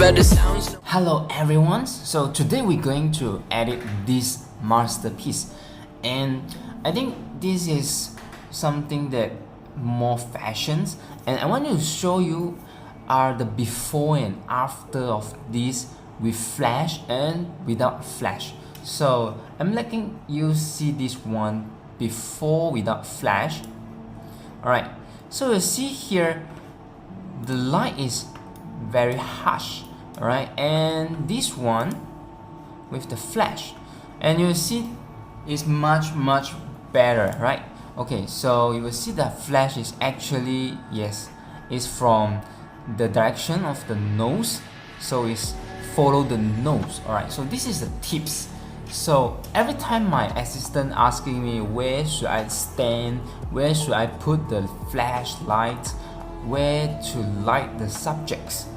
better sounds. Hello everyone, so today we're going to edit this masterpiece, and I think this is something that more fashions, and I want to show you are the before and after of this with flash and without flash. So I'm letting you see this one before without flash. Alright, so you see here the light is very harsh, alright, and this one with the flash, and you will see it's much better, right? Okay, so you will see the flash is actually, yes, is from the direction of the nose, so it's follow the nose. Alright, so this is the tips. So every time my assistant asking me where should I stand, where should I put the flashlight, where to light the subjects,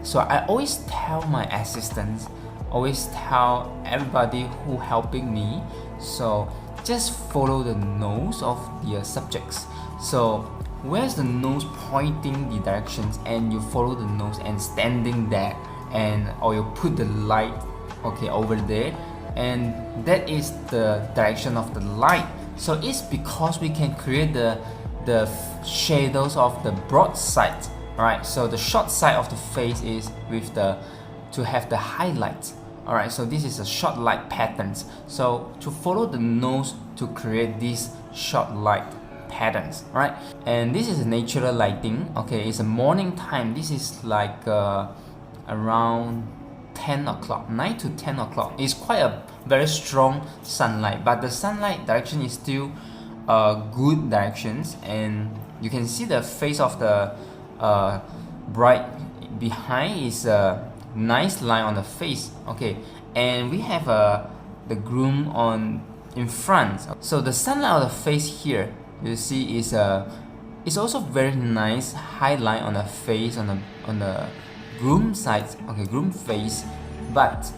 so I always tell my assistants, always tell everybody who helping me, so just follow the nose of the subjects. So where's the nose pointing the directions, and you follow the nose and standing there, and or you put the light okay over there, and that is the direction of the light. So it's because we can create the shadows of the broad side. Alright, so the short side of the face is with the to have the highlights. Alright, so this is a short light patterns. So to follow the nose to create these short light patterns, right? And this is a natural lighting. Okay, it's a morning time. This is like around 10 o'clock, 9 to 10 o'clock. It's quite a very strong sunlight, but the sunlight direction is still good directions, and you can see the face of the bride behind is a nice line on the face. Okay, and we have the groom on in front. So the sunlight of the face here, you see, is it's also very nice highlight on the face on the groom side. Okay, groom face, but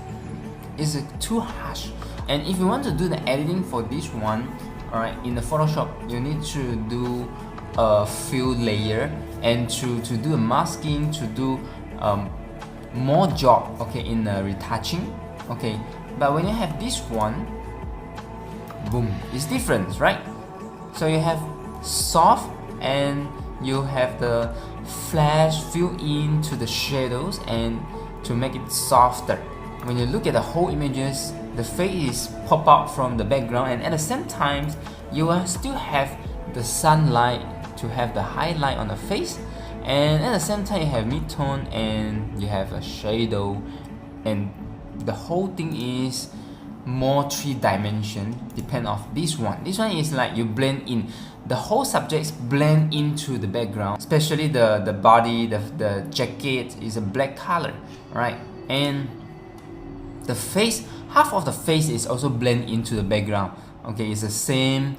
it's too harsh. And if you want to do the editing for this one, alright, in the Photoshop you need to do a few layer, and to do a masking, to do more job, okay, in the retouching. Okay, but when you have this one, boom, it's different, right? So you have soft, and you have the flash fill into the shadows and to make it softer. When you look at the whole images, the face pop out from the background, and at the same time you will still have the sunlight to have the highlight on the face, and at the same time you have mid-tone and you have a shadow, and the whole thing is more three-dimension depend of this one. This one is like you blend in, the whole subjects blend into the background, especially the body, the jacket is a black color, right? And the face, half of the face is also blend into the background. Okay, it's the same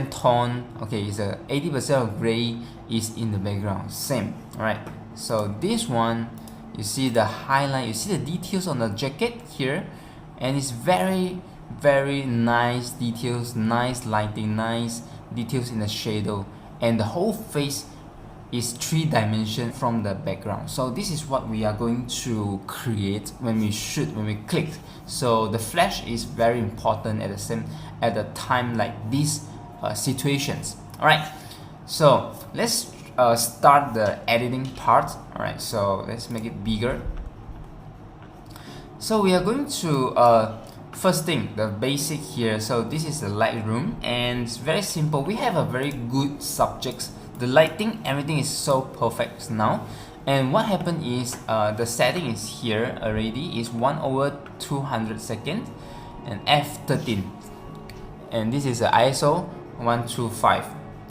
tone. Okay, it's a 80% of gray is in the background, same. Alright, so this one, you see the highlight, you see the details on the jacket here, and it's very nice details, nice lighting, nice details in the shadow, and the whole face is three-dimension from the background. So this is what we are going to create when we shoot, when we click. So the flash is very important at the time like these situations. Alright, so let's start the editing part. Alright, so let's make it bigger. So we are going to first thing, the basic here. So this is the Lightroom, and it's very simple. We have a very good subjects. The lighting, everything is so perfect now. And what happened is the setting is here already, is 1/200 second and f13, and this is the ISO 125.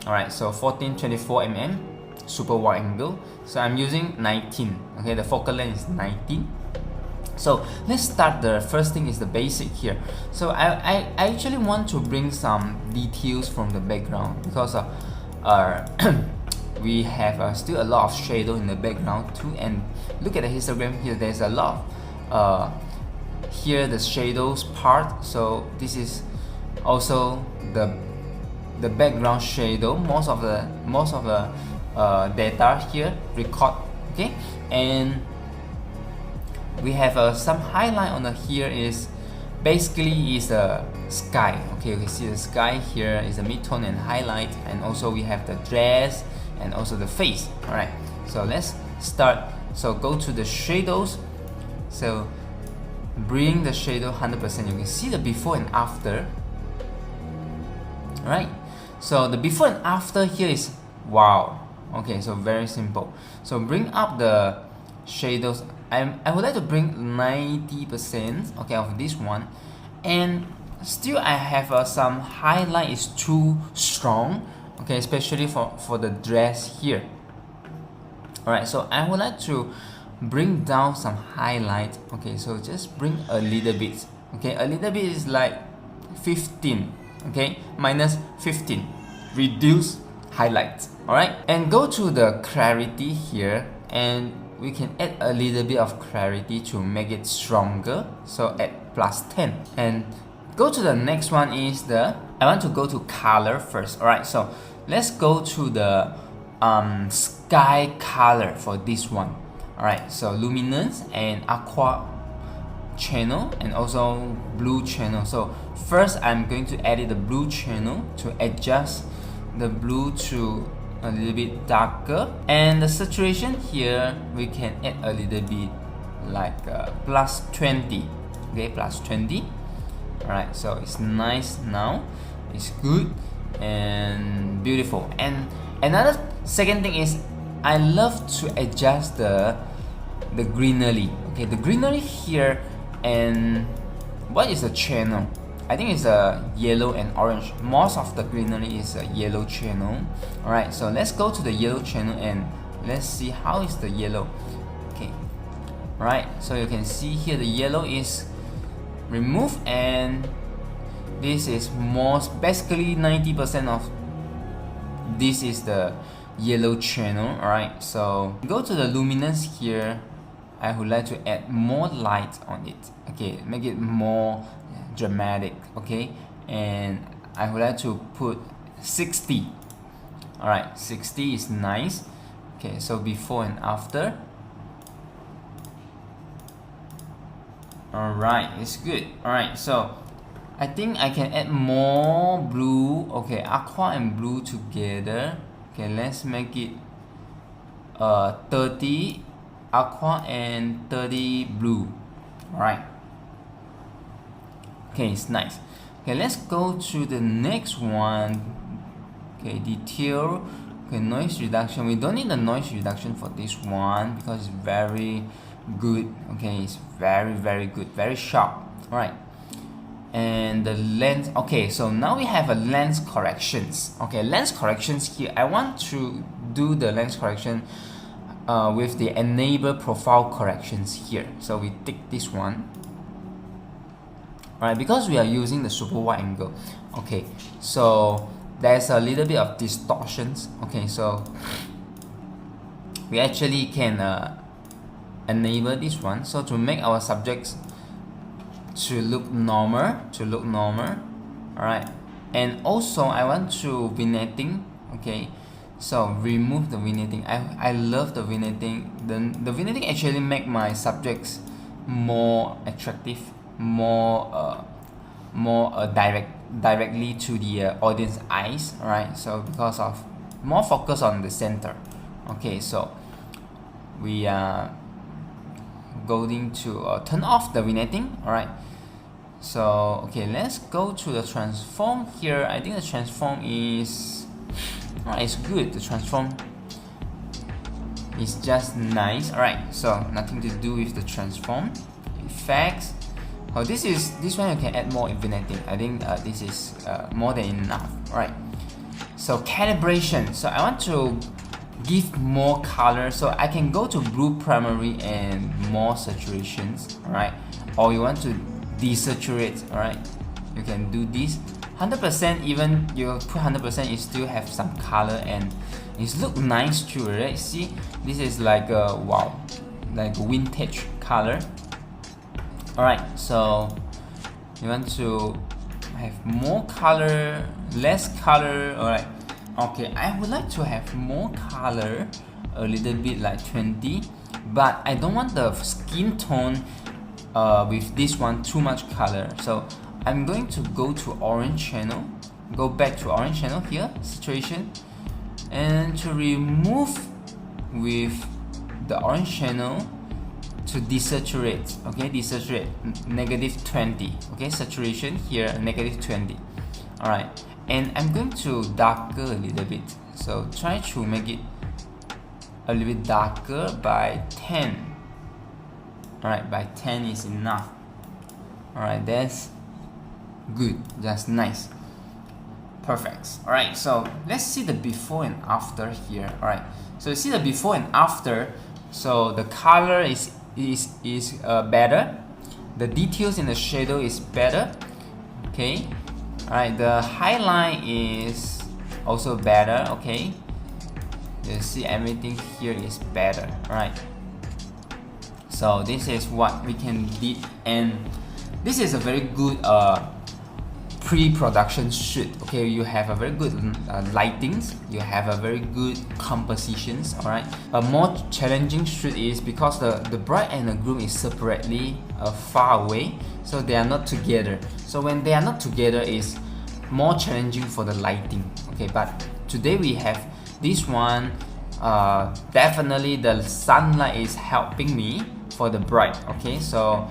Alright, so 1424 mm super wide angle. So I'm using 19. Okay, the focal length is 19. So let's start. The first thing is the basic here. So I actually want to bring some details from the background, because we have still a lot of shadow in the background too. And look at the histogram here, there's a lot of here the shadows part. So this is also the background shadow. Most of the data here record. Okay, and we have some highlight on the here is basically is the sky. Okay, you can see the sky here is the midtone and highlight, and also we have the dress and also the face. All right, so let's start. So go to the shadows. So bring the shadow 100%. You can see the before and after. All right, so the before and after here is wow. Okay, so very simple. So bring up the shadows. I would like to bring 90%, okay, of this one, and still I have some highlight is too strong, okay, especially for the dress here. All right, so I would like to bring down some highlight. Okay, so just bring a little bit. Okay, a little bit is like 15. Okay, minus 15. Reduce highlights. All right, and go to the clarity here, and we can add a little bit of clarity to make it stronger. So at plus 10. And go to the next one is the, I want to go to color first. All right, so let's go to the sky color for this one. All right, so luminance and aqua channel and also blue channel. So first I'm going to edit the blue channel to adjust the blue to a little bit darker, and the saturation here we can add a little bit like plus 20. Okay, plus 20. All right, so it's nice now, it's good and beautiful. And another second thing is I love to adjust the greenery. Okay, the greenery here, and what is the channel? I think it's a yellow and orange. Most of the greenery is a yellow channel. All right, so let's go to the yellow channel and let's see how is the yellow. Okay, all right, so you can see here the yellow is removed, and this is most basically 90% of this is the yellow channel. All right, so go to the luminance here. I would like to add more light on it. Okay, make it more dramatic. Okay, and I would like to put 60. All right, 60 is nice. Okay, so before and after. All right, it's good. All right, so I think I can add more blue. Okay, aqua and blue together. Okay, let's make it 30 aqua and 30 blue. All right, okay, it's nice. Okay, let's go to the next one. Okay, detail. Okay, noise reduction. We don't need the noise reduction for this one because it's very good. Okay, it's very good, very sharp. All right, and the lens. Okay, so now we have a lens corrections. Okay, lens corrections here. I want to do the lens correction with the enable profile corrections here. So we take this one. Alright, because we are using the super wide angle. Okay, so there's a little bit of distortions. Okay, so we actually can enable this one. So to make our subjects to look normal, alright, and also I want to vignetting. Okay, so remove the vignetting. I love the vignetting. The vignetting actually make my subjects more attractive, more directly to the audience eyes. All right, so because of more focus on the center. Okay, so we are going to turn off the vignetting. All right, so okay, let's go to the transform here. I think the transform is it's good. The transform is just nice. All right, so nothing to do with the transform effects. Oh, this one you can add more vignetting. I think this is more than enough. All right, so calibration. So I want to give more color, so I can go to blue primary and more saturations. All right, or you want to desaturate. All right, you can do this. 100%, even you put 100%, you still have some color and it look nice too, right? See, this is like a wow, like vintage color. All right, so you want to have more color, less color. All right, okay, I would like to have more color, a little bit like 20, but I don't want the skin tone with this one too much color. So I'm going to go to orange channel, go back to orange channel here, saturation, and to remove with the orange channel to desaturate. Okay, desaturate -20. Okay, saturation here -20. Alright, and I'm going to darker a little bit, so try to make it a little bit darker by 10. Alright, by 10 is enough. Alright, that's good, that's nice, perfect. Alright, so let's see the before and after here. Alright, so you see the before and after. So the color is better, the details in the shadow is better. Okay, alright, the highlight is also better. Okay, you see everything here is better. Alright, so this is what we can do, and this is a very good pre-production shoot. Okay, you have a very good lightings, you have a very good compositions. All right, a more challenging shoot is because the bride and the groom is separately far away, so they are not together. So when they are not together, is more challenging for the lighting. Okay, but today we have this one. Definitely the sunlight is helping me for the bride. Okay, so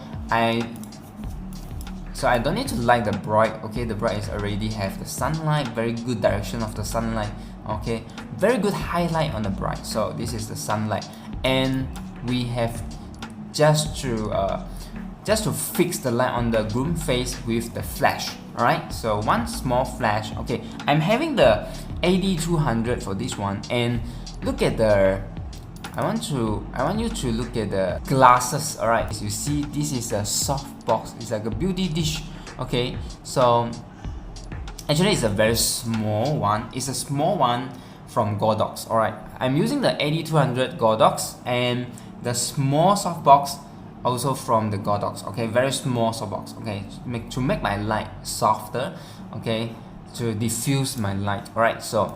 I don't need to light the bride. Okay, the bride is already have the sunlight, very good direction of the sunlight. Okay, very good highlight on the bride. So this is the sunlight, and we have just to fix the light on the groom face with the flash. All right, so one small flash. Okay, I'm having the AD200 for this one, and look at the. I want you to look at the glasses. Alright, as you see, this is a soft box, it's like a beauty dish. Okay, so actually it's a very small one, it's a small one from Godox. Alright, I'm using the AD200 Godox and the small soft box also from the Godox. Okay, very small soft box. Okay, to make my light softer. Okay, to diffuse my light. Alright, so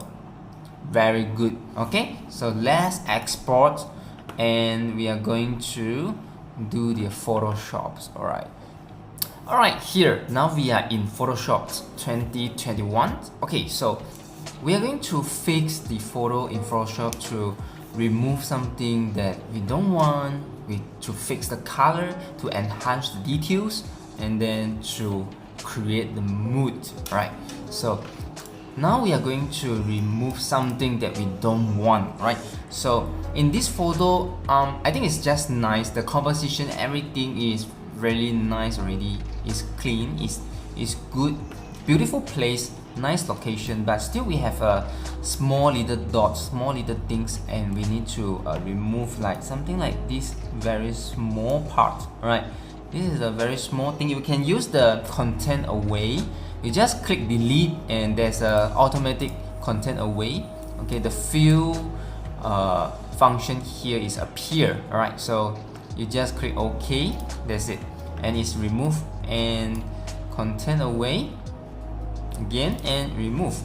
very good. Okay, so let's export, and we are going to do the Photoshops. Alright, here now we are in Photoshop 2021. Okay, so we are going to fix the photo in Photoshop to remove something that we don't want, to fix the color, to enhance the details, and then to create the mood. Alright, so now we are going to remove something that we don't want, right? So in this photo, I think it's just nice. The composition, everything is really nice already. It's clean, it's good, beautiful place, nice location. But still, we have a small little dots, small little things, and we need to remove like something like this very small part. Right? This is a very small thing. You can use the content away. You just click delete, and there's a automatic content away. Okay, the fill function here is appear. Alright, so you just click OK, that's it, and it's removed, and content away again and remove,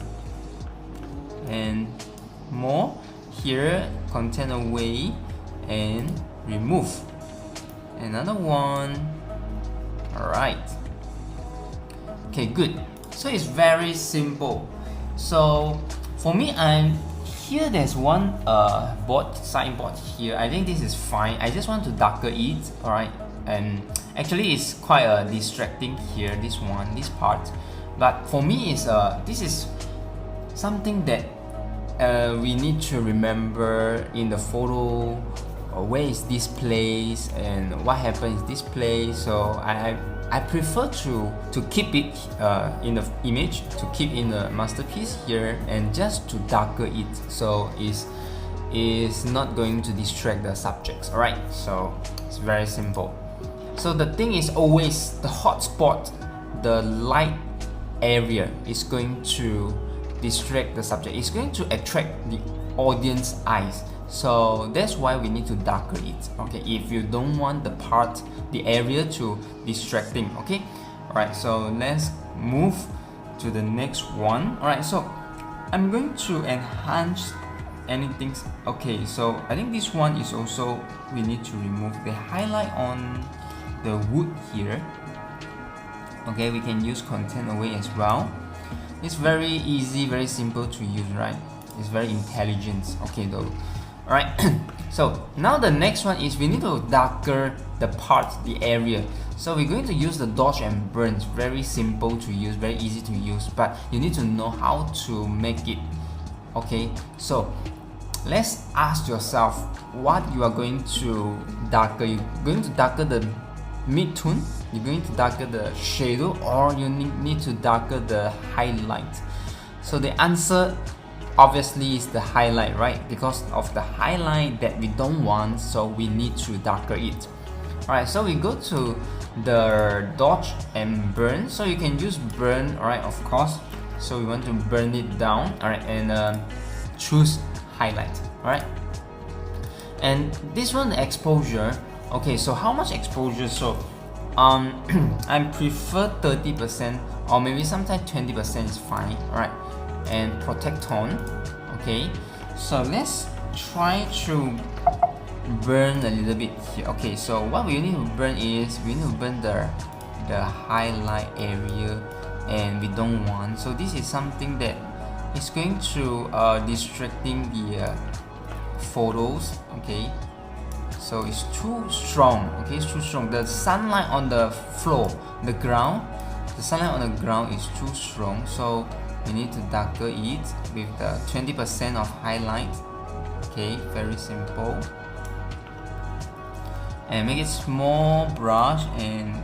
and more here, content away and remove, another one. Alright, okay, good. So it's very simple. So for me, here there's one signboard here. I think this is fine. I just want to darker it. Alright, and actually it's quite distracting here, this part. But for me, this is something that we need to remember in the photo. Where is this place and what happens in this place? So I prefer to keep it in the image, to keep in the masterpiece here, and just to darker it, so is not going to distract the subjects. Alright, so it's very simple. So the thing is always the hotspot, the light area is going to distract the subject. It's going to attract the audience eyes. So that's why we need to darker it. Okay, if you don't want the area to distracting. Okay, alright, so let's move to the next one. Alright, so I'm going to enhance anything. Okay, so I think this one is also, we need to remove the highlight on the wood here. Okay, we can use content away as well. It's very easy, very simple to use, right? It's very intelligent. Okay though. Alright, so now the next one is we need to darker the part, the area. So we're going to use the dodge and burn. It's very simple to use, very easy to use, but you need to know how to make it. Okay, so let's ask yourself what you are going to darker. You're going to darker the mid-tone, you're going to darker the shadow, or you need to darker the highlight. So the answer obviously is the highlight, right? Because of the highlight that we don't want, so we need to darker it. Alright, so we go to the dodge and burn. So you can use burn, alright, of course. So we want to burn it down, alright, and choose highlight, alright. And this one, the exposure. Okay, so how much exposure? So I prefer 30%, or maybe sometimes 20% is fine, alright. And protect tone. Okay, so let's try to burn a little bit here. Okay, so what we need to burn is we need to burn the highlight area, and we don't want. So this is something that is going to distracting the photos. Okay, so it's too strong. Okay, it's too strong. The sunlight on the floor, the ground, the sunlight on the ground is too strong. So we need to darker it with the 20% of highlight. Okay, very simple. And make it small brush and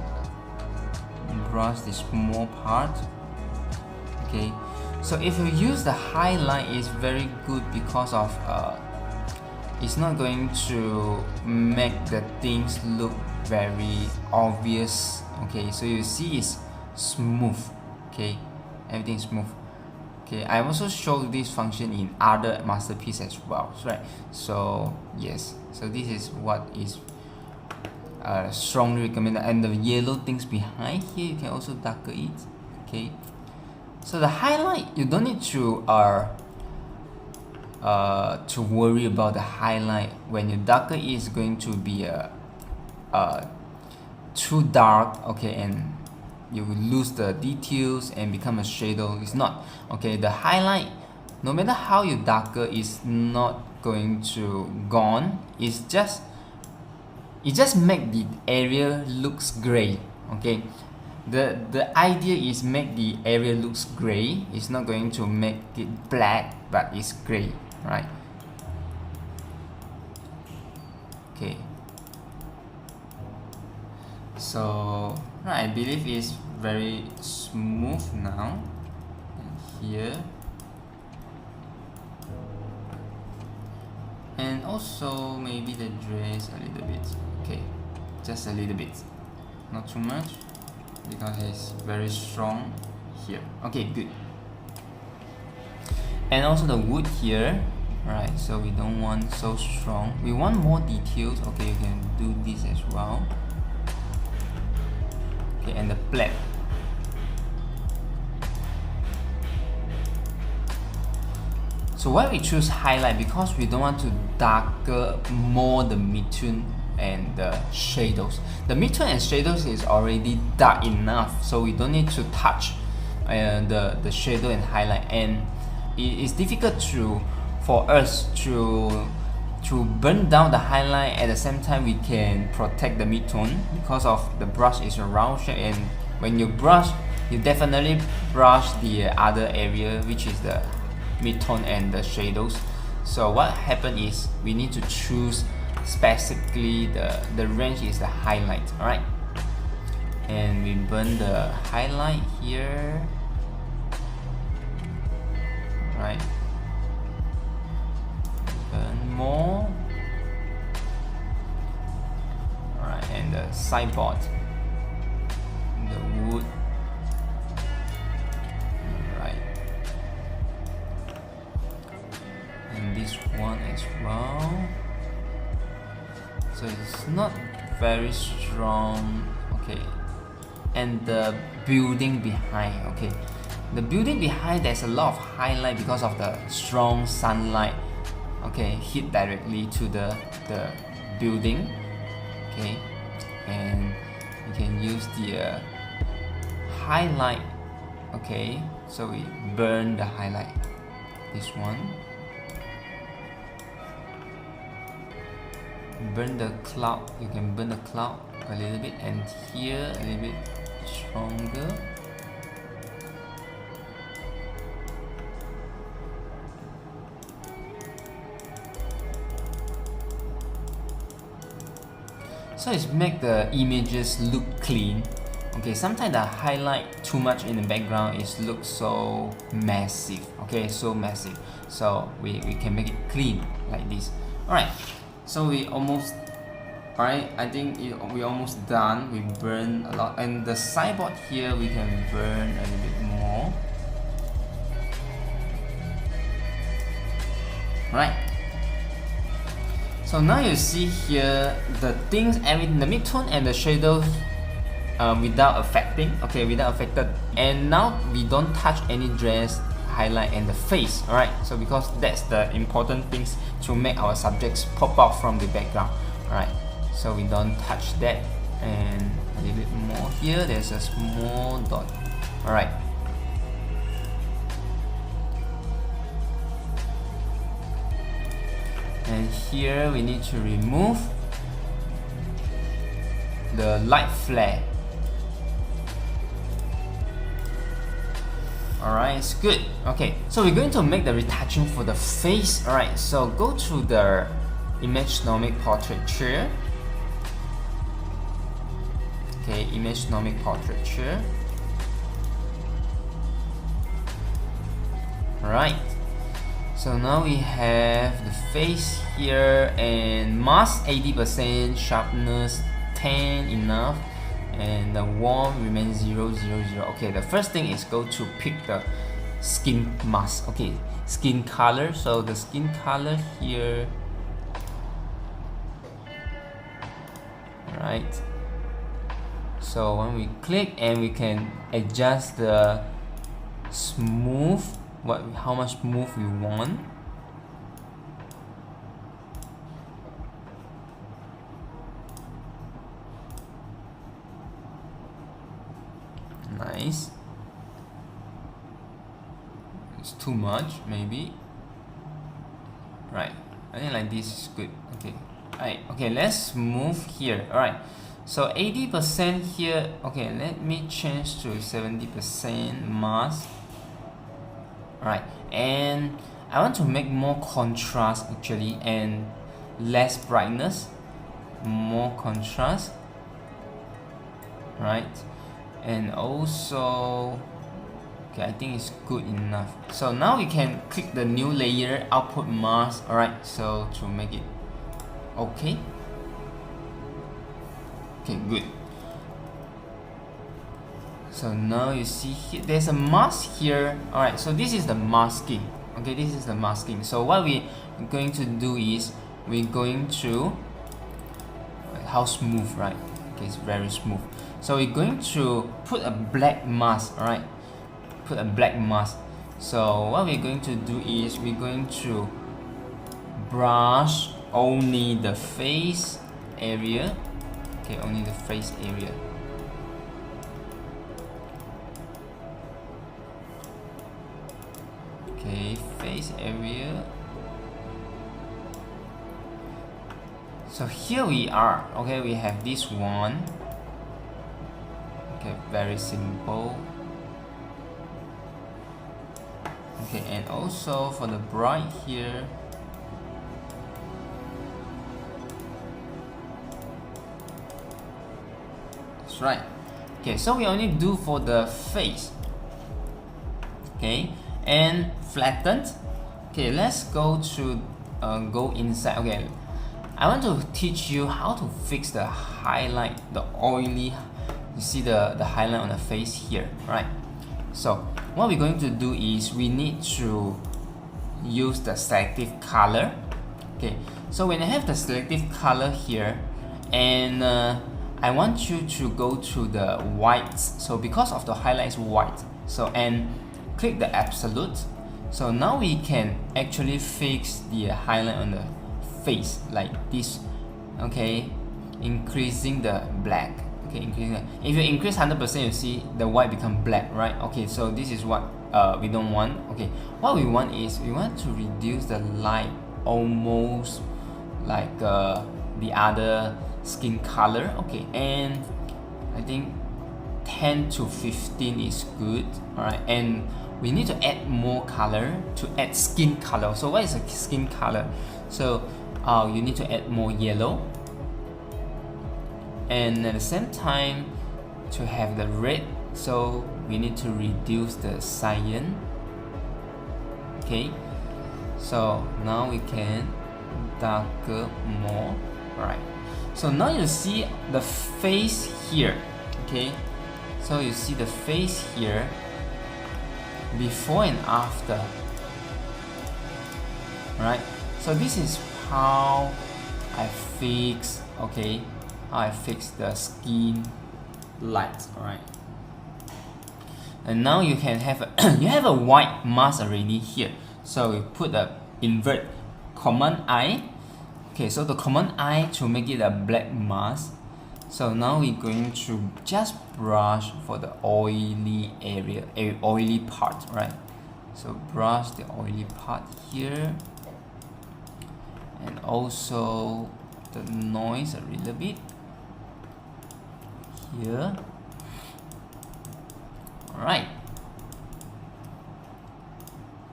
brush the small part. Okay, so if you use the highlight, it's very good because of it's not going to make the things look very obvious. Okay, so you see it's smooth. Okay, everything is smooth. Okay, I also showed this function in other masterpiece as well, right? So yes, so this is what is strongly recommended. And the yellow things behind here, you can also darker it. Okay, so the highlight, you don't need to worry about the highlight. When you darker it, it's going to be too dark. Okay, and you will lose the details and become a shadow. It's not. Okay, the highlight, no matter how you darker, is not going to gone. It just make the area looks gray. Okay, the idea is make the area looks gray. It's not going to make it black, but it's gray, right? Okay, so I believe it's very smooth now. And here, and also maybe the dress a little bit. Okay, just a little bit, not too much, because it's very strong here. Okay, good. And also the wood here, right? So we don't want so strong, we want more details. Okay, you can do this as well. Okay, and the black. So why we choose highlight? Because we don't want to darker more the mid-tone and the shadows. The mid-tone and shadows is already dark enough, so we don't need to touch the shadow and highlight. And it is difficult for us to burn down the highlight. At the same time, we can protect the mid-tone because of the brush is a round shape, and when you brush, you definitely brush the other area, which is the mid-tone and the shadows. So what happened is we need to choose specifically the range is the highlight. Alright, and we burn the highlight here. Right, burn more. Alright, and the sideboard, the wood. Right, and this one as well. So it's not very strong. Okay, and the building behind. Okay, the building behind, there's a lot of highlight because of the strong sunlight okay, hit directly to the building. Okay, and you can use the highlight. Okay, so we burn the highlight, this one, burn the cloud. You can burn the cloud a little bit, and here a little bit stronger. So it's make the images look clean. Okay, sometimes the highlight too much in the background is look so massive. Okay, so massive. So we can make it clean like this. Alright, so we almost, alright, I think we almost done. We burn a lot, and the sideboard here we can burn a little bit more. Right. So now you see here the things, the midtone and the shadows without affecting, okay, without affected. And now we don't touch any dress, highlight, and the face. Alright, so because that's the important things to make our subjects pop out from the background. Alright, so we don't touch that. And a little bit more here, there's a small dot. Alright. And here we need to remove the light flare. Alright, it's good. Okay, so we're going to make the retouching for the face. Alright, so go to the image nomic portraiture. Okay, image nomic portraiture. Alright. So now we have the face here, and mask 80%, sharpness 10 enough, and the warm remains 0, 0, 0. Okay, the first thing is go to pick the skin mask. Okay, skin color. So the skin color here. Right. So when we click, and we can adjust the smooth, how much smooth we want. Nice. It's too much maybe. Right, I think like this is good. Okay. Alright, okay, let's move here. Alright, so 80% here. Okay, let me change to 70% mask. Alright, and I want to make more contrast actually, and less brightness, more contrast. Right, and also, okay, I think it's good enough. So now we can click the new layer, output mask. Alright, so to make it okay. Okay, good. So now you see here, there's a mask here. Alright, so this is the masking. Okay, this is the masking. So what we're going to do is, we're going to, how smooth, right? Okay, it's very smooth. So we're going to put a black mask. Alright, put a black mask. So what we're going to do is, we're going to brush only the face area. Okay, only the face area. Okay, face area. So here we are. Okay, we have this one. Okay, very simple. Okay, and also for the bright here. That's right. Okay, so we only do for the face. Okay, and flattened. Okay, let's go to go inside. Okay, I want to teach you how to fix the highlight, the oily. You see the highlight on the face here, right? So what we're going to do is, we need to use the selective color. Okay, so when I have the selective color here, and I want you to go to the whites. So because of the highlight is white, so and click the absolute. So now we can actually fix the highlight on the face like this. Okay, increasing the black. Okay, increasing the, if you increase 100%, you see the white become black, right? Okay, so this is what we don't want. Okay, what we want is we want to reduce the light almost like the other skin color. Okay, and I think 10 to 15 is good. All right, and we need to add more color to add skin color. So what is a skin color? So you need to add more yellow, and at the same time to have the red, so we need to reduce the cyan. Okay, so now we can darker more. All right, so now you see the face here. Okay, so you see the face here before and after. Right, so this is how I fix, okay, how I fix the skin light. All right, and now you can have a you have a white mask already here, so we put the invert command I. Okay, so the command I to make it a black mask. So now we're going to just brush for the oily area, oily part, right? So brush the oily part here, and also the noise a little bit here. All right,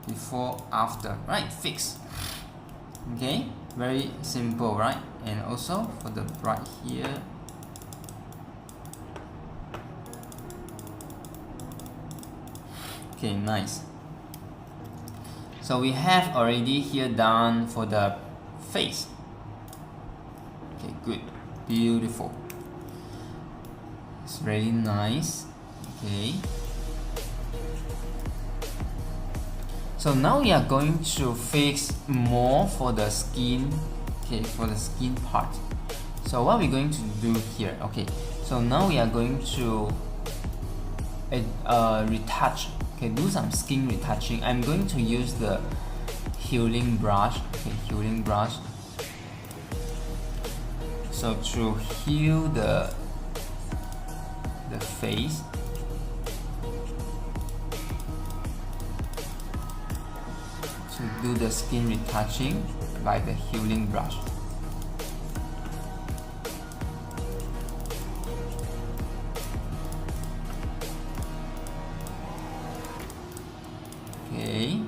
before, after, right? Fix. Okay, very simple, right? And also for the bright here. Okay, nice. So we have already here done for the face. Okay, good, beautiful. It's really nice. Okay. So now we are going to fix more for the skin. Okay, for the skin part. So what we're going to do here? Okay, so now we are going to retouch. Okay, do some skin retouching. I'm going to use the healing brush. Okay, healing brush. So to heal the face. To do the skin retouching by the healing brush. Okay.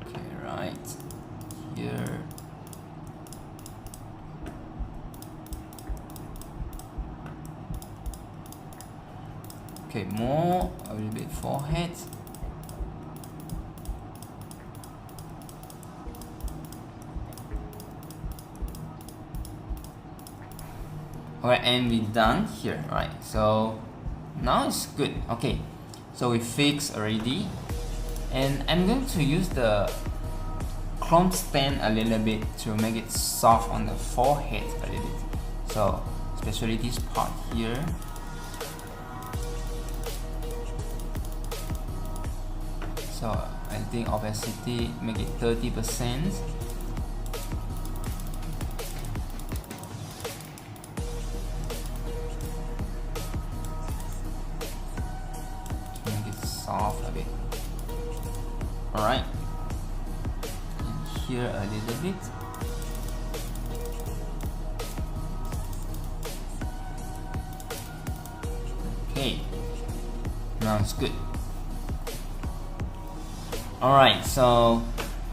Okay, right here. Okay, more, a little bit forehead. Alright, and we're done here, right? So now it's good. Okay, so we fixed already, and I'm going to use the chrome stand a little bit to make it soft on the forehead a little bit. So especially this part here. So I think opacity make it 30%. Off a bit. All right, and here a little bit. Okay, now it's good. All right, so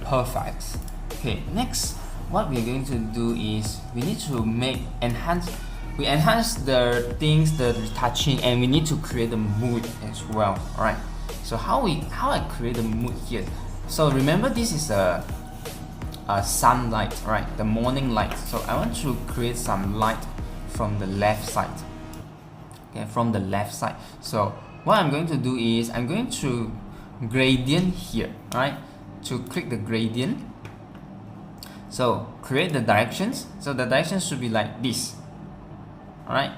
perfect. Okay, next what we're going to do is we need to enhance the things, the retouching, and we need to create the mood as well. All right. So how I create the mood here? So remember, this is a sunlight, right? The morning light. So I want to create some light from the left side. Okay, from the left side. So what I'm going to do is I'm going to gradient here, right? To click the gradient, so create the directions. So the directions should be like this, all right?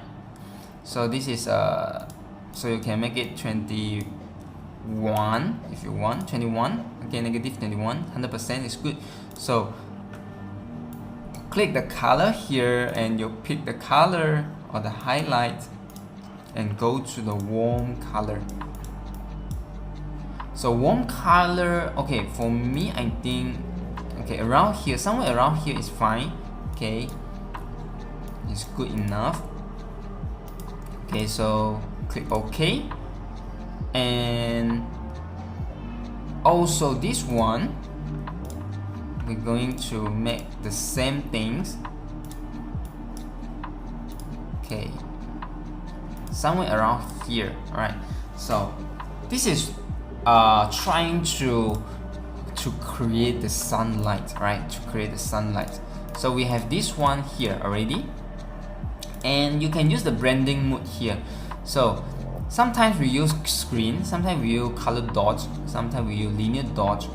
So this is so you can make it 21 if you want. 21, okay, negative 21, 100% is good. So click the color here and you pick the color or the highlight and go to the warm color. So warm color, okay, for me I think, okay, around here, somewhere around here is fine, okay, it's good enough. Okay, so click OK, and also this one we're going to make the same things, okay, somewhere around here. All right, so this is trying to create the sunlight, right? To create the sunlight. So we have this one here already, and you can use the branding mode here. So sometimes we use screen, sometimes we use color dot, sometimes we use linear dot,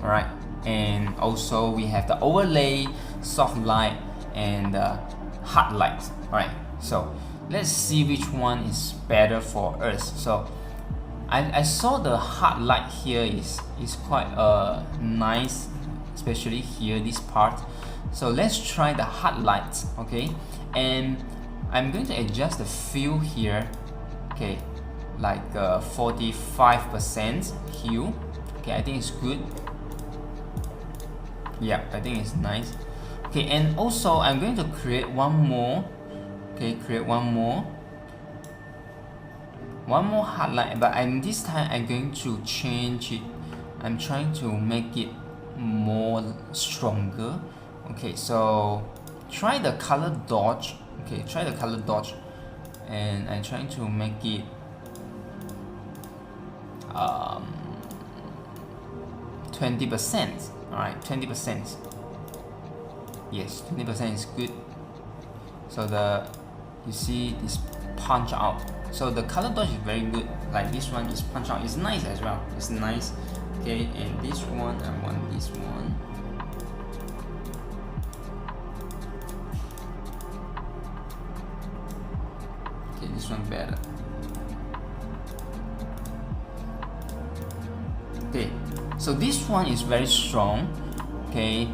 all right? And also we have the overlay, soft light, and hard light. All right, so let's see which one is better for us. So I saw the hard light here is quite nice, especially here, this part. So let's try the hard light, okay? And I'm going to adjust the hue here, okay, like 45% hue. Okay, I think it's good. Yeah, I think it's nice. Okay, and also I'm going to create one more. Okay, create one more highlight, but this time I'm going to change it. I'm trying to make it more stronger. Okay, so try the color dodge. Okay, try the color dodge, and I'm trying to make it 20%. All right, 20%. Yes, 20% is good. So you see this punch out. So the color dodge is very good. Like this one is punch out. It's nice as well. It's nice. Okay, and this one, I want this one. Okay, this one better. Okay, so this one is very strong. Okay,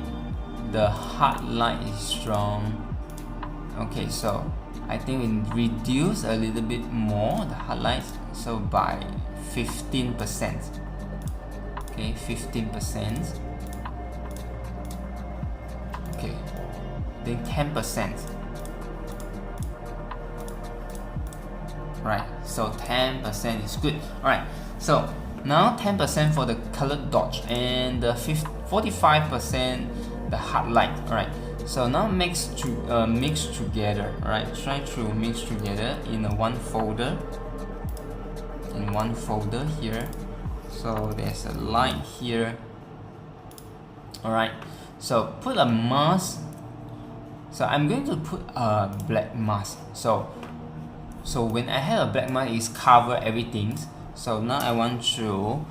the hard light is strong. Okay, so I think we reduce a little bit more the highlights, so by 15%. Okay, 15%. Okay, then 10%. Right, so 10% is good. Alright, so now 10% for the color dodge and the 45% the hard light. Alright, so now mix together. Alright, try to mix together in one folder. In one folder here. So there's a light here. Alright, so put a mask. So I'm going to put a black mask. So when I have a black mask, it's cover everything. So now I want to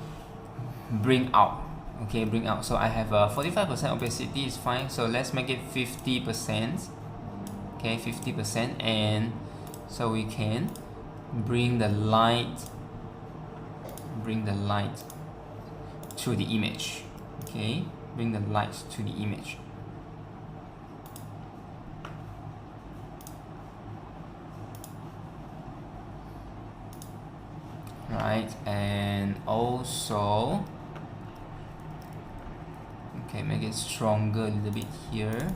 bring out. Okay, bring out. So I have a 45% opacity is fine. So let's make it 50%. Okay, 50%, and so we can bring the light to the image. Okay, bring the light to the image. Right, and also okay, make it stronger a little bit here.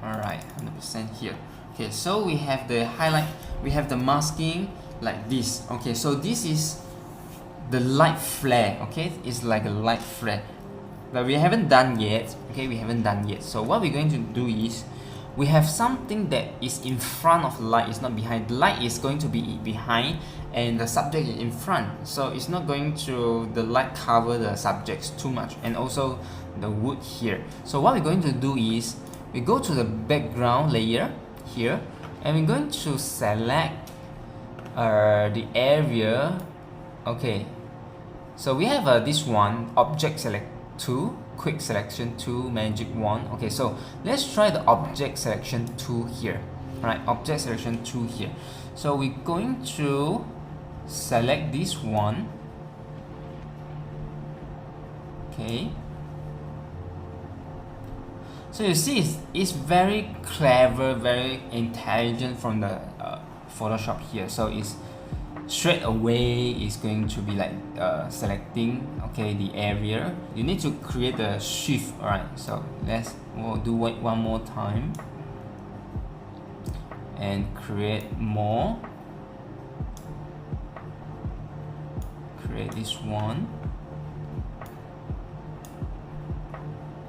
Alright, 100% here. Okay, so we have the highlight, we have the masking like this. Okay, so this is the light flare. Okay, it's like a light flare, but we haven't done yet. Okay, we haven't done yet. So what we're going to do is we have something that is in front of the light, it's not behind. The light is going to be behind and the subject is in front, so it's not going to, the light cover the subjects too much, and also the wood here. So what we're going to do is we go to the background layer here, and we're going to select the area. Okay, so we have this one, object select 2, quick selection 2, magic 1. Okay, so let's try the object selection 2 here. Alright, object selection 2 here. So we're going to select this one. Okay, so you see it's very clever, very intelligent from the Photoshop here. So it's straight away is going to be like selecting, okay, the area. You need to create the shift. Alright, so we'll do it one more time and create more. Create this one.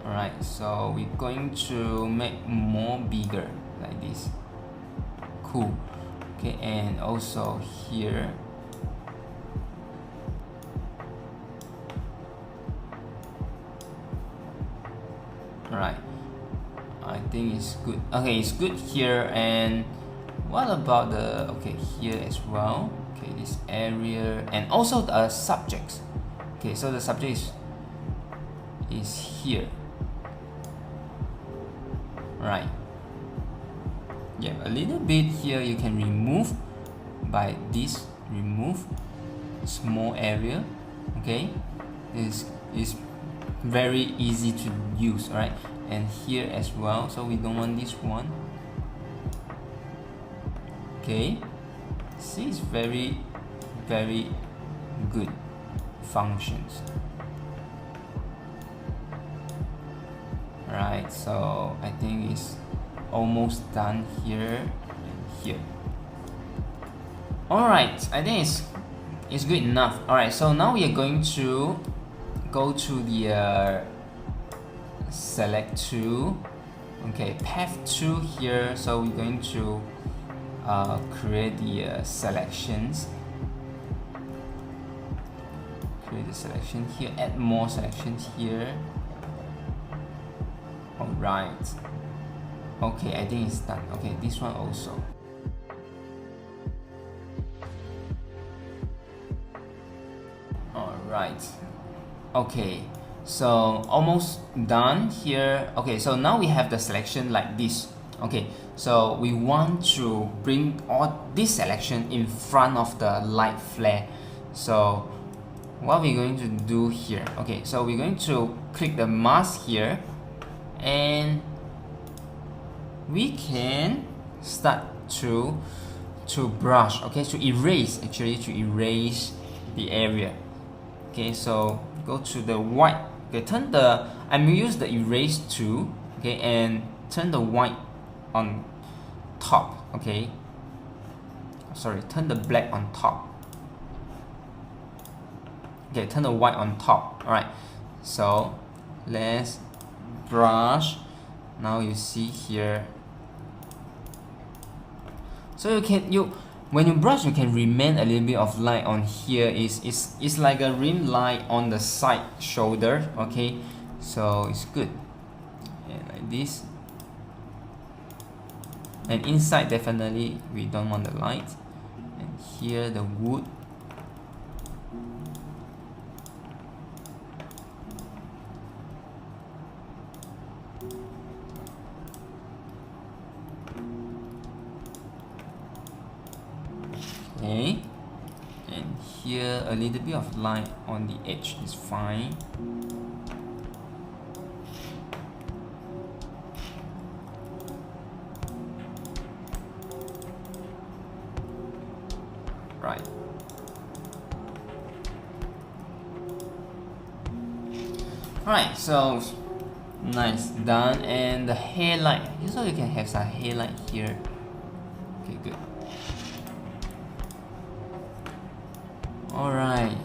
Alright, so we're going to make more bigger like this. Cool. Okay, and also here. Alright, I think it's good. Okay, it's good here. And what about the, okay, here as well. Okay, this area, and also the subjects. Okay, so the subject is here. Right. Yeah, a little bit here you can remove by this, remove small area. Okay, this is very easy to use. All right, and here as well, so we don't want this one. Okay, see, it's very good functions. Right, so I think it's almost done here and here. Alright, I think it's good enough. Alright, so now we are going to go to the select 2. Okay, path 2 here. So we're going to create the selections. Create the selection here, add more selections here. Alright. Okay, I think it's done. Okay, this one also. Alright. Okay, so almost done here. Okay, so now we have the selection like this. Okay, so we want to bring all this selection in front of the light flare. So what we're going to do here, okay, so we're going to click the mask here, and we can start to brush, okay, to erase, actually to erase the area. Okay, so go to the white. Okay, turn the, I'm gonna use the erase tool. Okay, and turn the white on top. Okay, sorry, turn the black on top. Okay, turn the white on top. All right, so let's brush. Now you see here, so when you brush, you can remain a little bit of light on here. It's like a rim light on the side shoulder. Okay, so it's good, and like this. And inside, definitely we don't want the light. And here the wood. Okay, and here a little bit of light on the edge is fine. Right. Alright, so nice, done. And the hairlight, so you can have some hairlight here. Okay, good. Alright,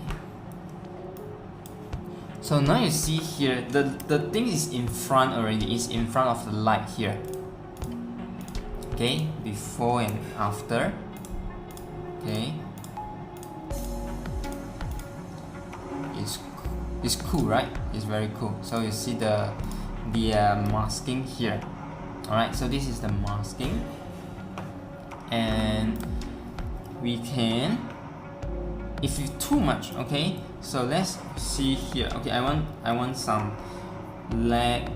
so now you see here the thing is in front already. It's in front of the light here. Okay, before and after. Okay, it's cool, right? It's very cool. So you see the masking here. Alright, so this is the masking, and we can, if it's too much, okay, so let's see here. Okay, I want some lag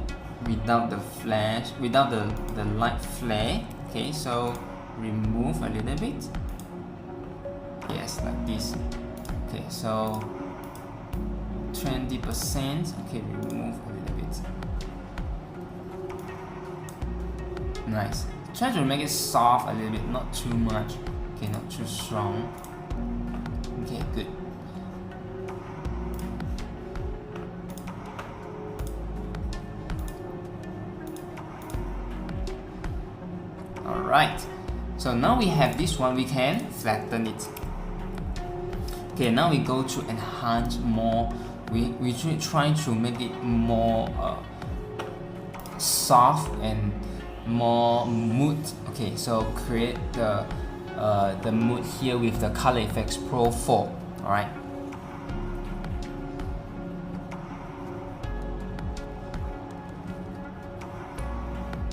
without the flash, without the light flare. Okay, so remove a little bit. Yes, like this. Okay, so 20%. Okay, remove a little bit. Nice. Try to make it soft a little bit, not too much. Okay, not too strong. Okay, good. Alright, so now we have this one, we can flatten it. Okay, now we go to enhance more. We try to make it more soft and more mood. Okay, so create the mood here with the Color Effects Pro 4. Alright.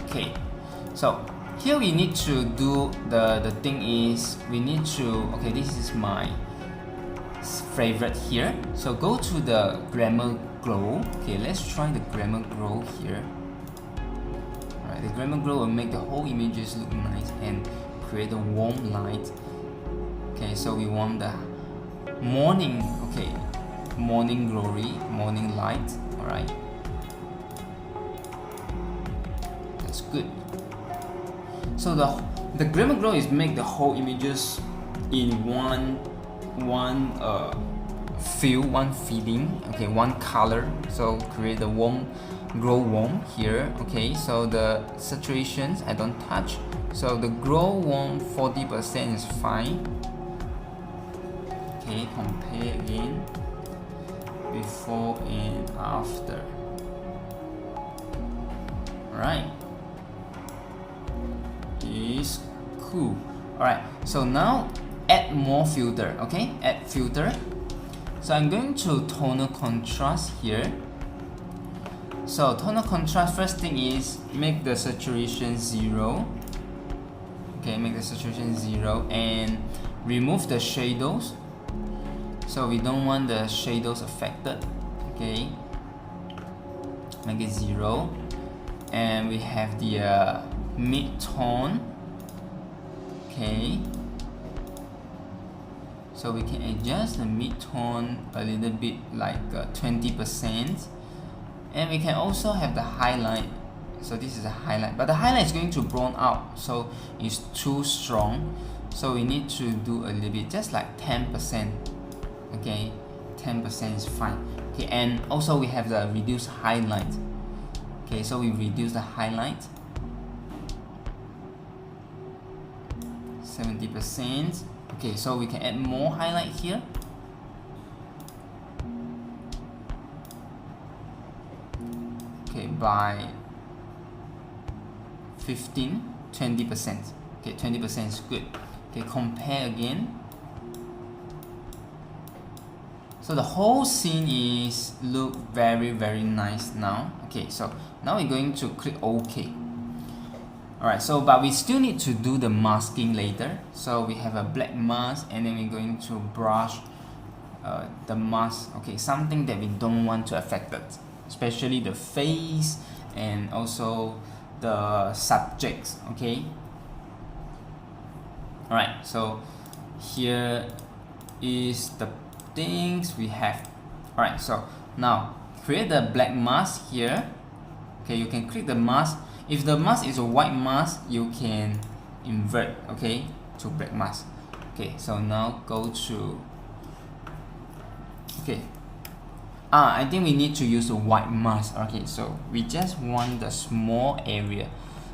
Okay, so here we need to do the thing is we need to, okay, this is my favorite here. So go to the Glamour Glow. Okay, let's try the Glamour Glow here. Alright, the Glamour Glow will make the whole images look nice and create a warm light. Okay, so we want the morning, okay, morning glory, morning light. Alright, that's good. So the Glamour Glow is make the whole images in one feel, one feeling, okay, one color. So create the warm, glow warm here. Okay, so the saturations I don't touch. So the glow warm 40% is fine. Okay, compare again, before and after. Alright, is cool. Alright, so now add more filter. Okay, add filter. So I'm going to tonal contrast here. So tonal contrast, first thing is make the saturation 0. Okay, make the saturation 0 and remove the shadows. So we don't want the shadows affected. Okay, make it 0. And we have the mid-tone. Okay, so we can adjust the mid-tone a little bit, like 20%. And we can also have the highlight. So this is a highlight, but the highlight is going to brown out, so it's too strong. So we need to do a little bit, just like 10%. Okay, 10% is fine. Okay, and also we have the reduce highlight. Okay, so we reduce the highlight 70%. Okay, so we can add more highlight here. Okay, by 20%. Okay, 20% is good. Okay, compare again. So the whole scene is look very nice now. Okay, so now we're going to click OK. Alright, so but we still need to do the masking later. So we have a black mask and then we're going to brush the mask. Okay, something that we don't want to affect it, especially the face and also the subjects. Okay. Alright, so here is the things we have. Alright, so now create the black mask here. Okay, you can click the mask. If the mask is a white mask, you can invert, okay, to black mask. Okay, so now go to, okay, I think we need to use a white mask. Okay, so we just want the small area.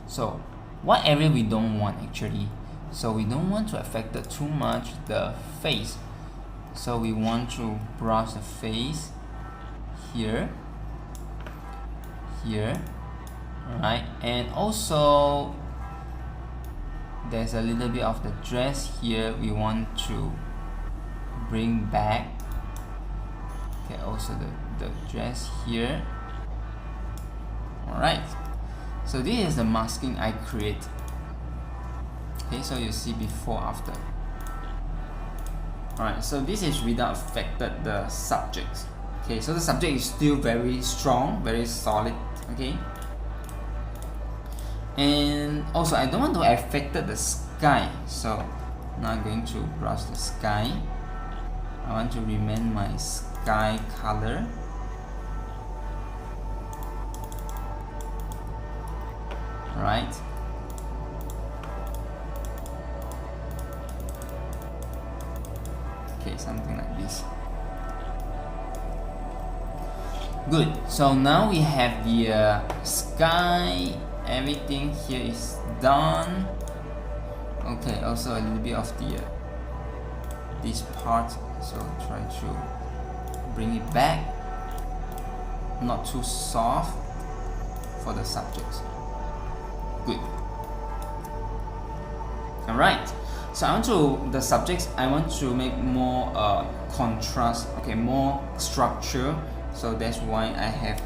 So what area we don't want actually? So we don't want to affect it too much the face. So we want to brush the face here, right? And also there's a little bit of the dress here we want to bring back. Okay, also the dress here. Alright, so this is the masking I create. Okay, so you see before after. Alright, so this is without affected the subjects. Okay, so the subject is still very strong, very solid. Okay, and also I don't want to affect the sky, so now I'm going to brush the sky. I want to remain my sky color. Right. Okay, something like this. Good. So now we have the sky. Everything here is done. Okay. Also a little bit of the this part. So try to bring it back. Not too soft for the subjects. Good. All right. So I want to make more contrast. Okay, more structure. So that's why I have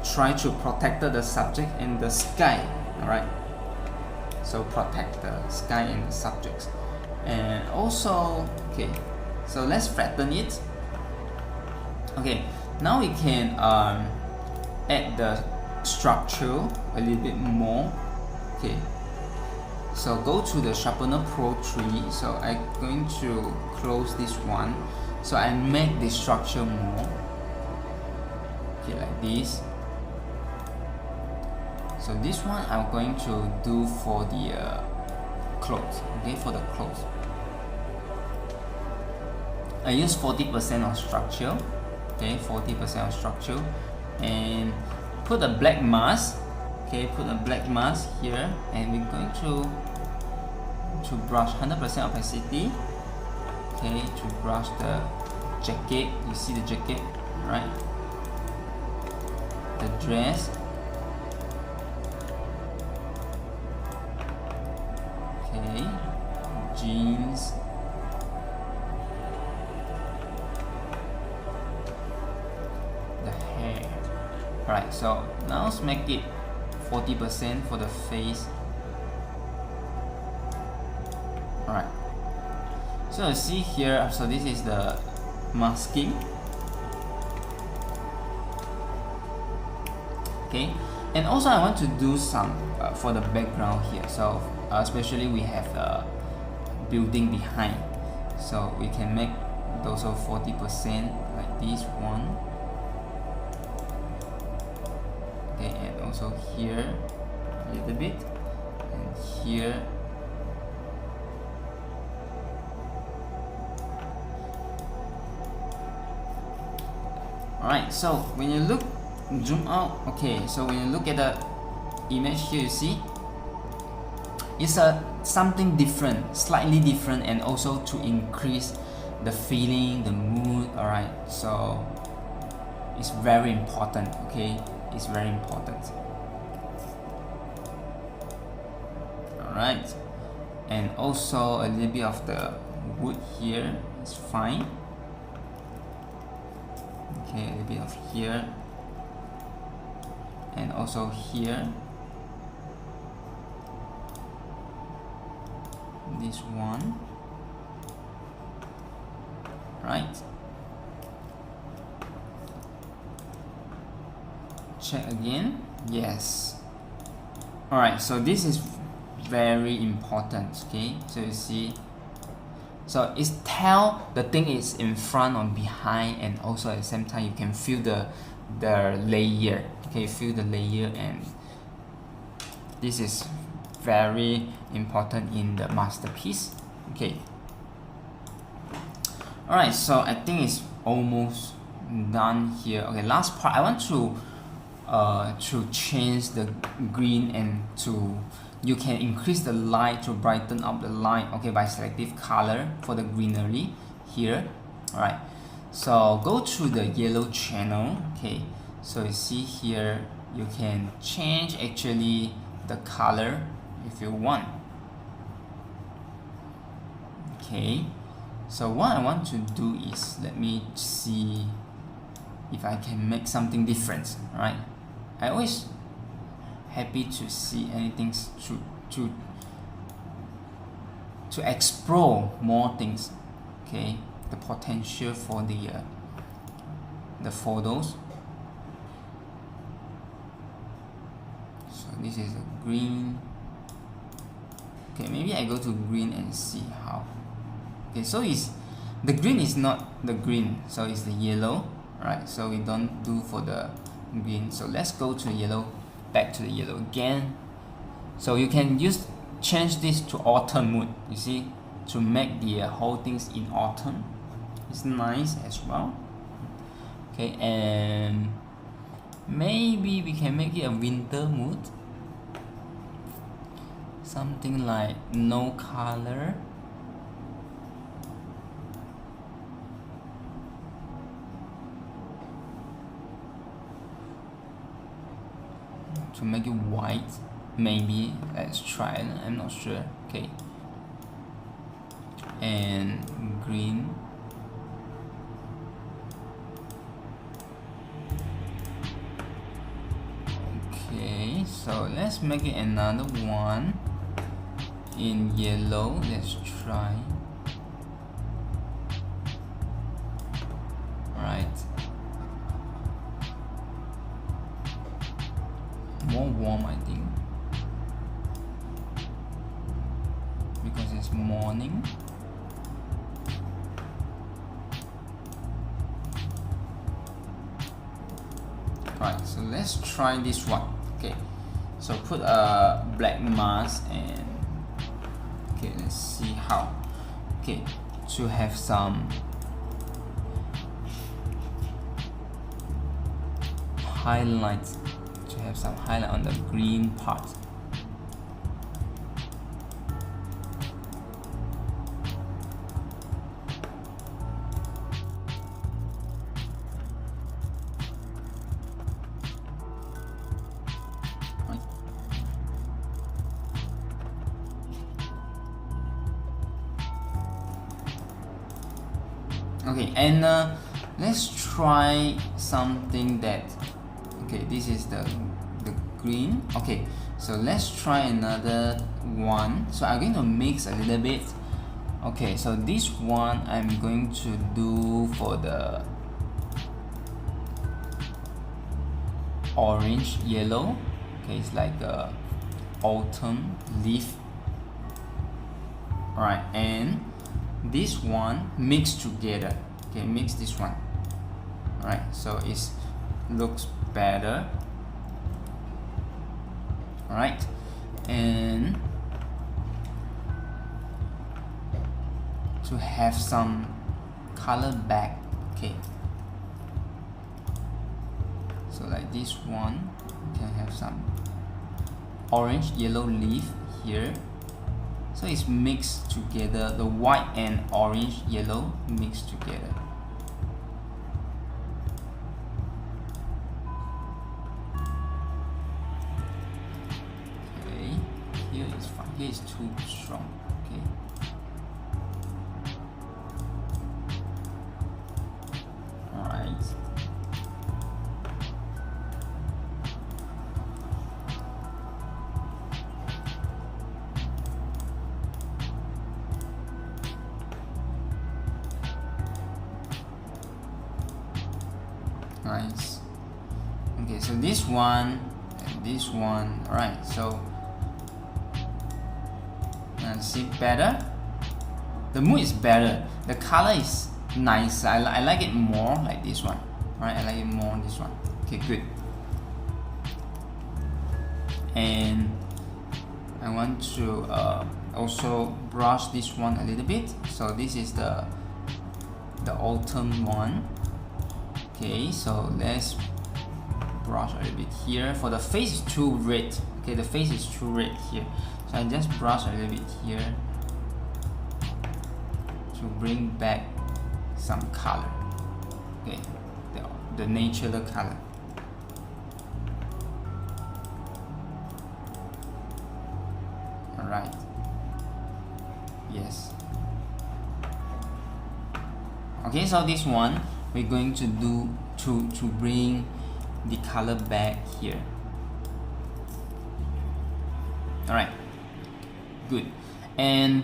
tried to protect the subject and the sky. All right. So protect the sky and the subjects, and also okay. So let's flatten it. Okay. Now we can add the structure a little bit more. Okay. So go to the sharpener pro 3. So I'm going to close this one. So I make the structure more. Okay, like this. So this one I'm going to do for the clothes. Okay, for the clothes. I use 40% of structure. Okay, 40% of structure, and put a black mask. Okay, put a black mask here, and we're going to brush 100% opacity. Okay, to brush the jacket. You see the jacket, right? The dress. Okay, jeans. The hair. Alright, so now let's make it 40% for the face. Alright, so you see here, so this is the masking. Okay, and also I want to do some for the background here. So especially we have a building behind, so we can make those of 40% like this one. Okay, and also here a little bit, and here. Alright, so when you look, zoom out. Okay, so when you look at the image here, you see it's something different, slightly different, and also to increase the feeling, the mood. Alright, so it's very important. Okay, it's very important. Alright, and also a little bit of the wood here is fine. Okay, a little bit of here, and also here. This one, right? Check again. Yes. Alright, so this is very important. Okay, so you see, so it's tell the thing is in front or behind, and also at the same time you can feel the layer. Okay, feel the layer, and this is very important in the masterpiece. Okay. Alright, so I think it's almost done here. Okay, last part, I want to change the green, and you can increase the light to brighten up the light. Okay, by selective color for the greenery here. Alright, so go to the yellow channel. Okay, so you see here you can change actually the color if you want. Okay, so what I want to do is, let me see if I can make something different. Right, I always happy to see anything to explore more things. okay, the potential for the photos. So this is a green. Okay, maybe I go to green and see how. Okay, so the green is not the green, so it's the yellow, right? So we don't do for the green. So let's go to yellow, back to the yellow again. So you can change this to autumn mood, you see, to make the whole things in autumn. It's nice as well. Okay, and maybe we can make it a winter mood, something like no color. To make it white, maybe. Let's try it. I'm not sure. Okay, and green. Okay, so let's make it another one in yellow. Let's try. Right, more warm, I think, because it's morning. Right, so let's try this one. Okay, so put a black mask and okay, let's see how. Okay, to have some highlights, to have some highlight on the green part. Okay, and let's try something that, okay, this is the green. Okay, so let's try another one. So I'm going to mix a little bit. Okay, so this one I'm going to do for the orange yellow. Okay, it's like a autumn leaf. Alright, and this one mixed together. Okay, mix this one. Alright, so it looks better. Alright, and to have some color back. Okay, so like this one, you can have some orange yellow leaf here. So it's mixed together, the white and orange yellow mixed together. Okay, here is fine, here is too strong. Okay, alright. Nice. Okay, so this one and this one. Alright, so see better. The mood is better. The color is nice. I like it more like this one. Alright, I like it more this one. Okay, good. And I want to also brush this one a little bit. So this is the autumn one. Okay, so let's brush a little bit here. For the face is too red. Okay, the face is too red here. So I just brush a little bit here to bring back some color. Okay, the natural color. Alright. Yes. Okay, so this one we're going to do to bring the color back here. Alright, good. And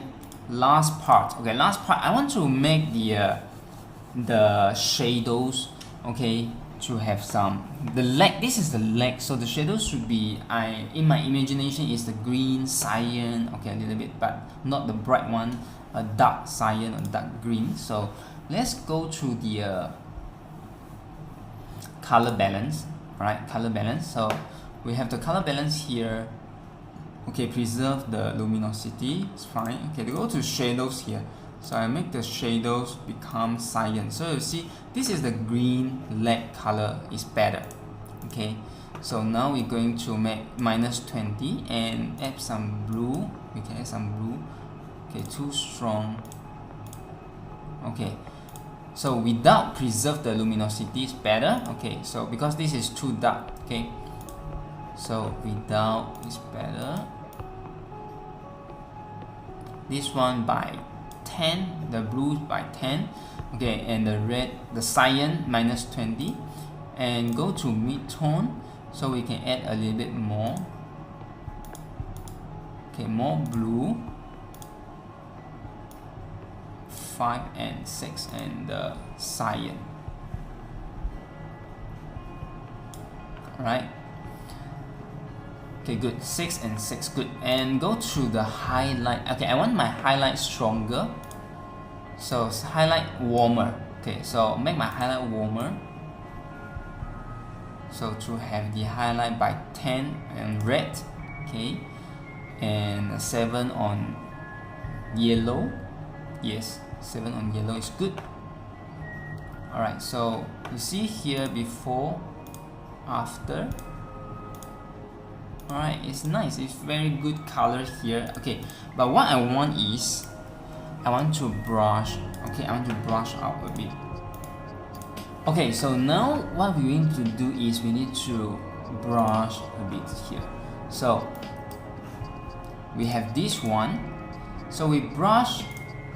last part. Okay, last part. I want to make the shadows. Okay, to have some the leg. This is the leg, so the shadows should be in my imagination is the green, cyan. Okay, a little bit, but not the bright one. A dark cyan or dark green. So let's go to the color balance. Right, color balance. So we have the color balance here. Okay, preserve the luminosity, it's fine. Okay, go to shadows here. So I make the shadows become cyan. So you see, this is the green leg color is better. Okay, so now we're going to make -20 and add some blue. We can add some blue. Okay, too strong. Okay, so without preserve the luminosity is better. Okay, so because this is too dark. Okay, so without is better. This one by 10, the blue by 10. Okay, and the red, the cyan -20, and go to mid-tone, so we can add a little bit more. Okay, more blue, 5 and 6, and the cyan. Alright. Okay, good. 6 and 6, good. And go to the highlight. Okay, I want my highlight stronger. So highlight warmer. Okay, so make my highlight warmer. So to have the highlight by 10 and red. Okay, and 7 on yellow. Yes, 7 on yellow is good. Alright, so you see here before, after. Alright, it's nice, it's very good color here. Okay, but what I want is I want to brush. Okay, I want to brush out a bit. Okay, so now what we need to do is we need to brush a bit here. So we have this one, so we brush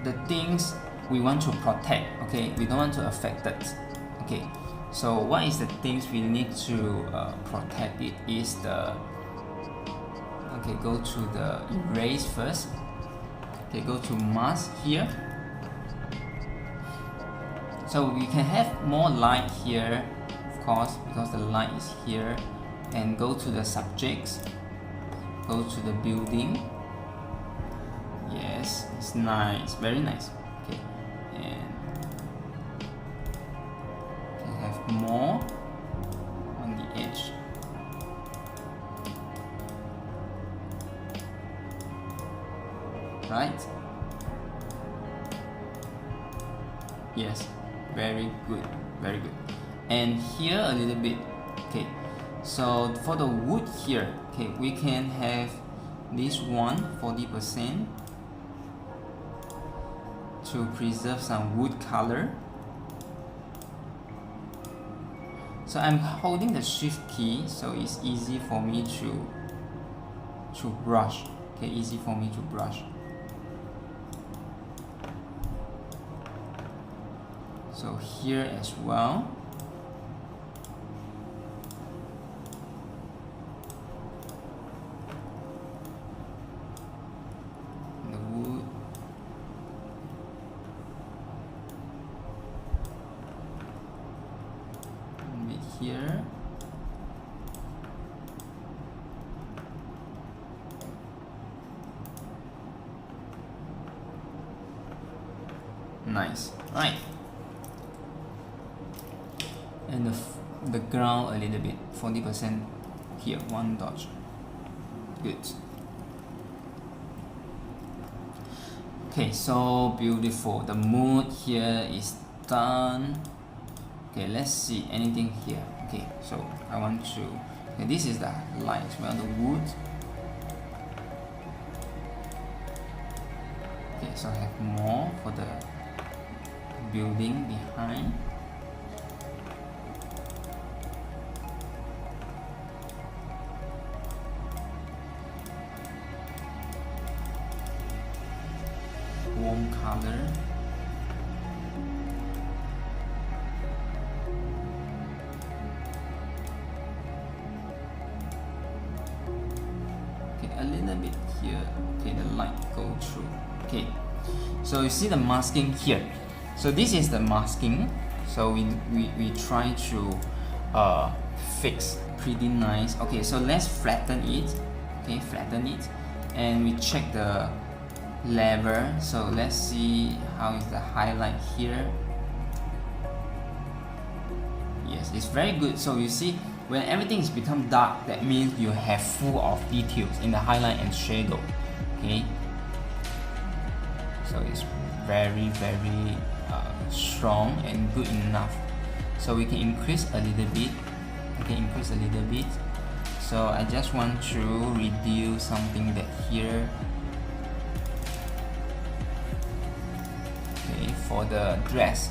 the things we want to protect. Okay, we don't want to affect it. Okay, so what is the things we need to protect? It is the okay, go to the erase first. Okay, go to mask here. So we can have more light here, of course, because the light is here. And go to the subjects. Go to the building. Yes, it's nice, very nice. Okay, and can have more on the edge. Right? Yes, very good, very good. And here a little bit. Okay, so for the wood here, okay, we can have this one 40% to preserve some wood color. So I'm holding the shift key, so it's easy for me to brush. Okay, easy for me to brush. So here as well. The wood. A bit here. Nice. Right. And the ground a little bit, 40% here, one dodge. Good. Okay, so beautiful. The mood here is done. Okay, let's see anything here. Okay, so I want to. Okay, this is the light as well, the wood. Okay, so I have more for the building behind. Warm color. Okay, a little bit here. Okay, the light go through. Okay, So you see the masking here. So this is the masking. So we try to fix pretty nice. Okay, so let's flatten it. Okay, flatten it, and we check the level. So let's see how is the highlight here. Yes, it's very good. So you see, when everything is become dark, that means you have full of details in the highlight and shadow. Okay, so it's very strong and good enough. So we can increase a little bit. Okay, increase a little bit. So I just want to reduce something that here. Okay, for the dress.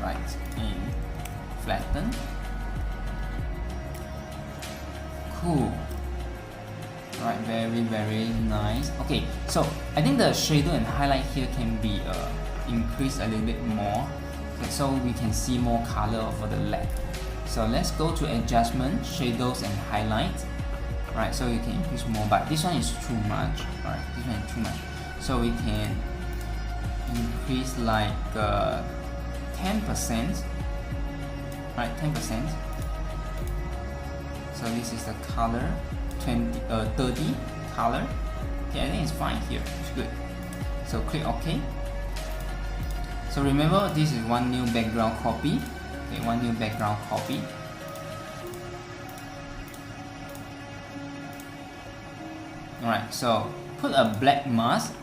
Right, and flatten. Cool. Right, very nice. Okay, so I think the shadow and highlight here can be increased a little bit more. Okay, so we can see more color over the leg. So let's go to adjustment, shadows and highlight. Right, so you can increase more, but this one is too much. Right, this one is too much. So we can increase like 10%. Right, 10%. So this is the color. 30 color. Okay, I think it's fine here. It's good. So click OK. So remember, this is one new background copy. Okay, one new background copy. Alright, so put a black mask.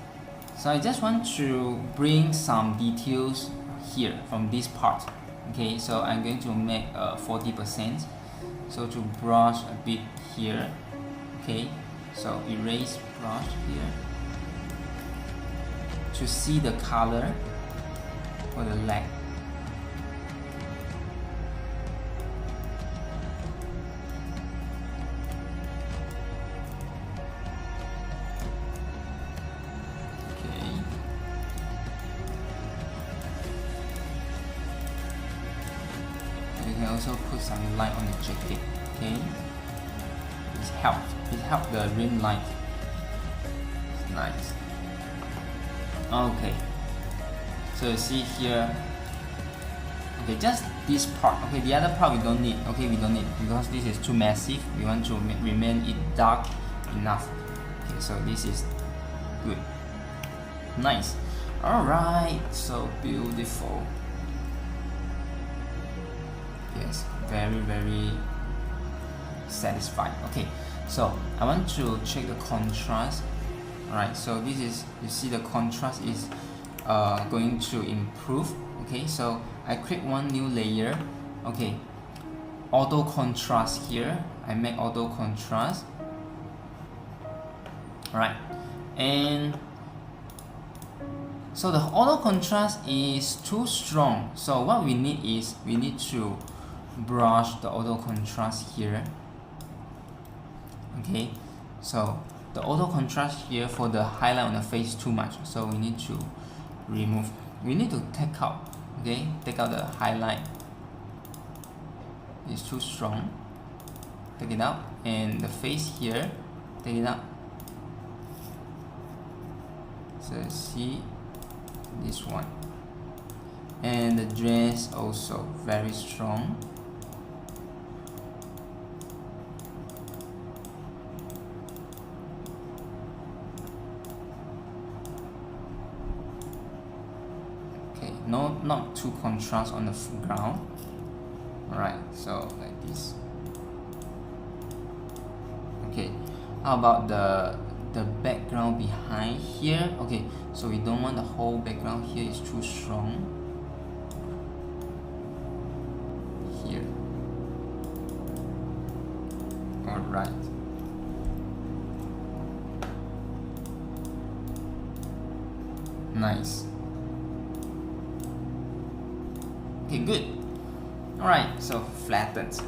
So I just want to bring some details here from this part. Okay, so I'm going to make 40%. So to brush a bit here. Okay, so erase brush here to see the color for the leg. Okay. You can also put some light on the jacket. Okay. It helped the rim light. Nice. Okay, so you see here. Okay, just this part. Okay, the other part we don't need. Okay, we don't need because this is too massive. We want to remain it dark enough. Okay, so this is good. Nice. Alright, so beautiful. Yes, very satisfied. Okay, so I want to check the contrast. Alright, so this is, you see the contrast is going to improve. Okay, so I create one new layer. Okay, auto contrast here. I make auto contrast. Alright, and so the auto contrast is too strong. So what we need is we need to brush the auto contrast here. Okay, so the auto contrast here for the highlight on the face is too much, so we need to remove. We need to take out. Okay, take out the highlight. It's too strong. Take it out, and the face here, take it out. So see this one, and the dress also very strong. No, not too contrast on the ground. Alright, so like this. Okay, how about the background behind here? Okay, so we don't want the whole background here is too strong. Here. Alright. Nice. Okay, good. Alright, so flattened.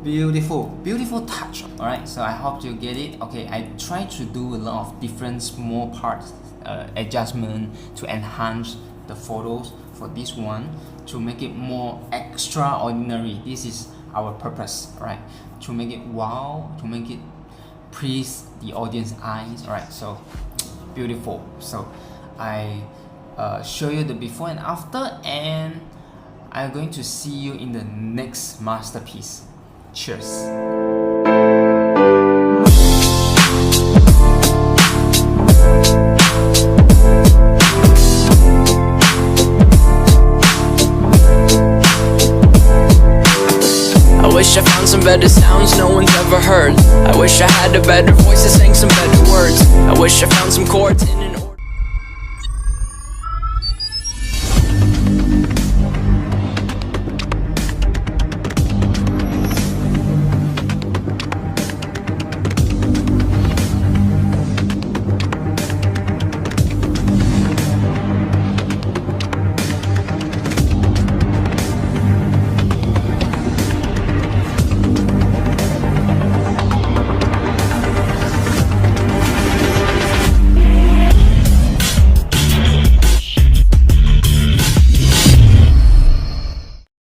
Beautiful touch. Alright, so I hope you get it. Okay, I try to do a lot of different small parts adjustment to enhance the photos for this one to make it more extraordinary. This is our purpose, right? To make it wow, to make it please the audience eyes, right? So beautiful. So I show you the before and after, and I'm going to see you in the next masterpiece. Cheers. I wish I found some better sounds no one's ever heard. I wish I had a better voice that sang some better words. I wish I found some chords in